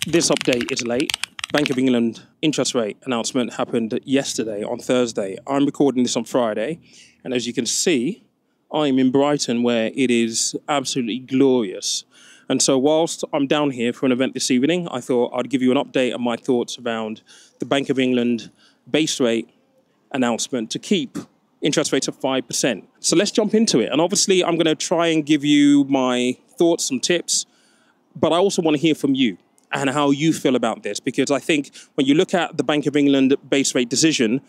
This update is late. Bank of England interest rate announcement happened yesterday on Thursday. I'm recording this on Friday, and as you can see, I'm in Brighton where it is absolutely glorious. And so whilst I'm down here for an event this evening, I thought I'd give you an update on my thoughts around the Bank of England base rate announcement to keep interest rates at 5%. So let's jump into it. And obviously, I'm going to try and give you my thoughts, some tips, but I also want to hear from you and how you feel about this, because I think when you look at the Bank of England base rate decision,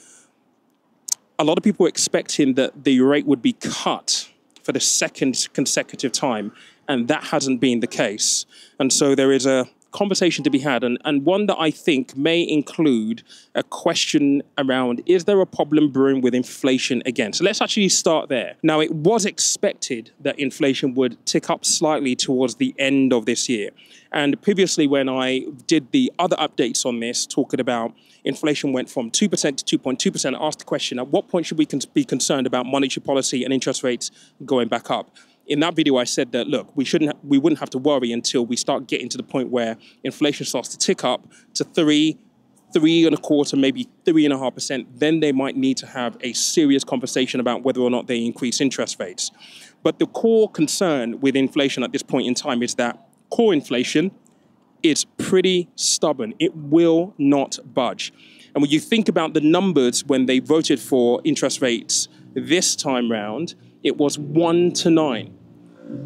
a lot of people were expecting that the rate would be cut for the second consecutive time, and that hasn't been the case. And so there is a conversation to be had, and one that I think may include a question around, is there a problem brewing with inflation again? So let's actually start there. Now, it was expected that inflation would tick up slightly towards the end of this year. And previously, when I did the other updates on this, talking about inflation went from 2% to 2.2%, I asked the question, at what point should we be concerned about monetary policy and interest rates going back up? In that video, I said that, look, we wouldn't have to worry until we start getting to the point where inflation starts to tick up to 3.25%, maybe 3.5%. Then they might need to have a serious conversation about whether or not they increase interest rates. But the core concern with inflation at this point in time is that core inflation is pretty stubborn. It will not budge. And when you think about the numbers when they voted for interest rates this time round, it was 1 to 9.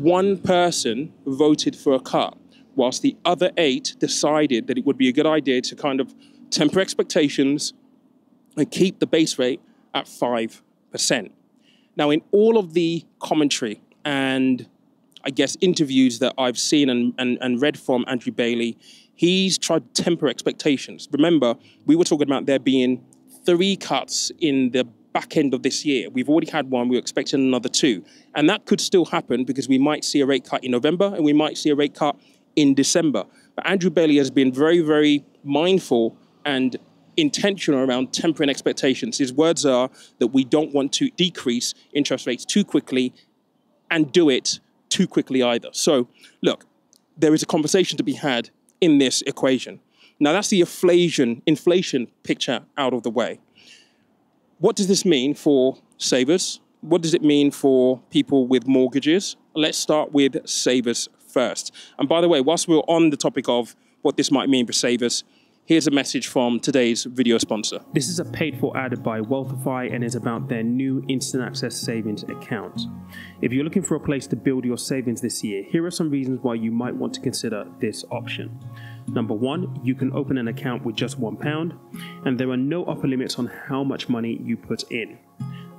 One person voted for a cut, whilst the other 8 decided that it would be a good idea to kind of temper expectations and keep the base rate at 5%. Now, in all of the commentary and I guess interviews that I've seen and read from Andrew Bailey, he's tried to temper expectations. Remember, we were talking about there being 3 cuts in the back end of this year. We've already had one, we're expecting another 2. And that could still happen because we might see a rate cut in November and we might see a rate cut in December. But Andrew Bailey has been very, very mindful and intentional around tempering expectations. His words are that we don't want to decrease interest rates too quickly and do it too quickly either. So look, there is a conversation to be had in this equation. Now that's the inflation picture out of the way. What does this mean for savers? What does it mean for people with mortgages? Let's start with savers first. And by the way, whilst we're on the topic of what this might mean for savers, here's a message from today's video sponsor. This is a paid-for ad by Wealthify and is about their new instant access savings account. If you're looking for a place to build your savings this year, here are some reasons why you might want to consider this option. Number 1, you can open an account with just £1, and there are no upper limits on how much money you put in.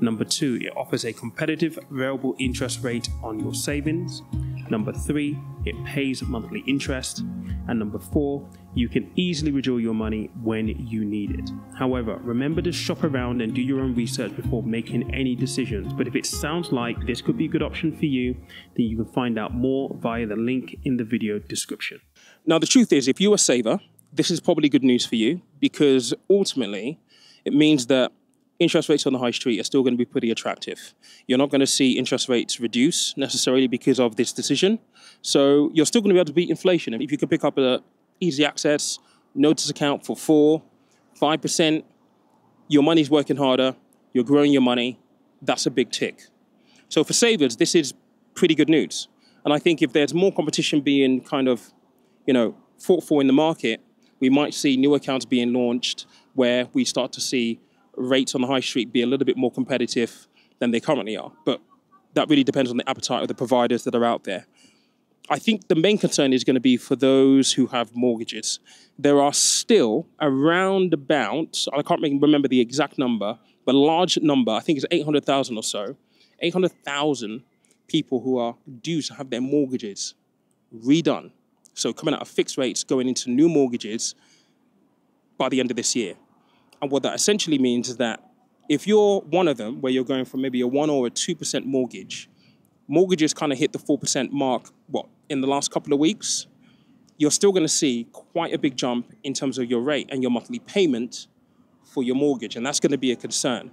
Number 2, it offers a competitive variable interest rate on your savings. Number 3, it pays monthly interest. And number 4, you can easily withdraw your money when you need it. However, remember to shop around and do your own research before making any decisions. But if it sounds like this could be a good option for you, then you can find out more via the link in the video description. Now, the truth is, if you're a saver, this is probably good news for you, because ultimately it means that interest rates on the high street are still going to be pretty attractive. You're not going to see interest rates reduce necessarily because of this decision. So you're still going to be able to beat inflation. If you can pick up an easy access notice account for 4%, 5%, your money's working harder, you're growing your money, that's a big tick. So for savers, this is pretty good news. And I think if there's more competition being kind of, fought for in the market, we might see new accounts being launched where we start to see rates on the high street be a little bit more competitive than they currently are. But that really depends on the appetite of the providers that are out there. I think the main concern is going to be for those who have mortgages. There are still around about, I can't remember the exact number, but a large number, I think it's 800,000 or so, 800,000 people who are due to have their mortgages redone. So coming out of fixed rates, going into new mortgages by the end of this year. And what that essentially means is that if you're one of them, where you're going from maybe a 1 or a 2% mortgage, mortgages kind of hit the 4% mark, in the last couple of weeks, you're still going to see quite a big jump in terms of your rate and your monthly payment for your mortgage. And that's going to be a concern.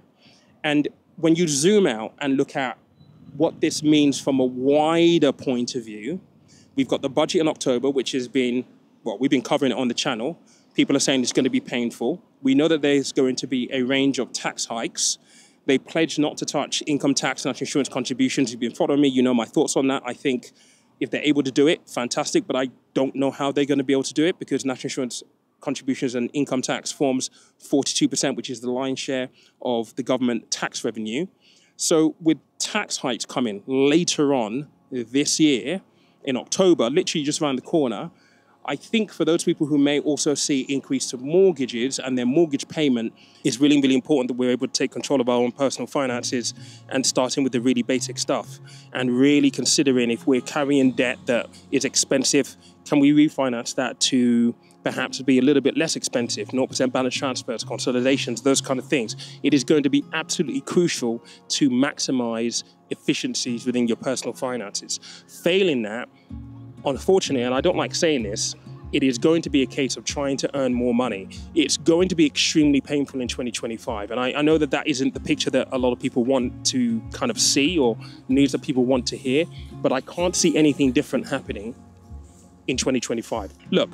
And when you zoom out and look at what this means from a wider point of view, we've got the budget in October, which has been well, we've been covering it on the channel. People are saying it's going to be painful. We know that there's going to be a range of tax hikes. They pledged not to touch income tax, national insurance contributions. If you've been following me, you know my thoughts on that. I think if they're able to do it, fantastic, but I don't know how they're going to be able to do it because national insurance contributions and income tax forms 42%, which is the lion's share of the government tax revenue. So with tax hikes coming later on this year, in October, literally just around the corner, I think for those people who may also see increase to mortgages and their mortgage payment, it's really, really important that we're able to take control of our own personal finances and starting with the really basic stuff and really considering if we're carrying debt that is expensive, can we refinance that to perhaps be a little bit less expensive, 0% balance transfers, consolidations, those kind of things. It is going to be absolutely crucial to maximize efficiencies within your personal finances. Failing that, unfortunately, and I don't like saying this, it is going to be a case of trying to earn more money. It's going to be extremely painful in 2025. And I know that that isn't the picture that a lot of people want to kind of see or news that people want to hear, but I can't see anything different happening in 2025. Look,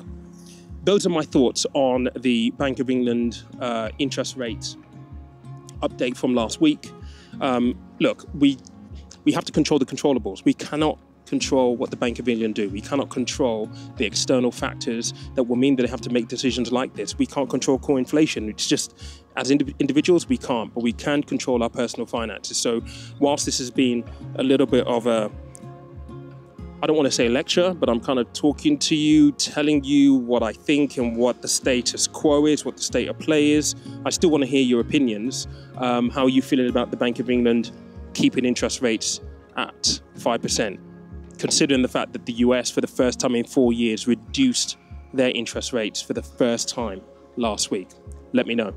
those are my thoughts on the Bank of England interest rate update from last week. Look, we have to control the controllables. We cannot control what the Bank of England do. We cannot control the external factors that will mean that they have to make decisions like this. We can't control core inflation. It's just, as individuals, we can't, but we can control our personal finances. So whilst this has been a little bit of a, I don't want to say lecture, but I'm kind of talking to you, telling you what I think and what the status quo is, what the state of play is. I still want to hear your opinions. How are you feeling about the Bank of England keeping interest rates at 5%? Considering the fact that the US, for the first time in 4 years, reduced their interest rates for the first time last week. Let me know.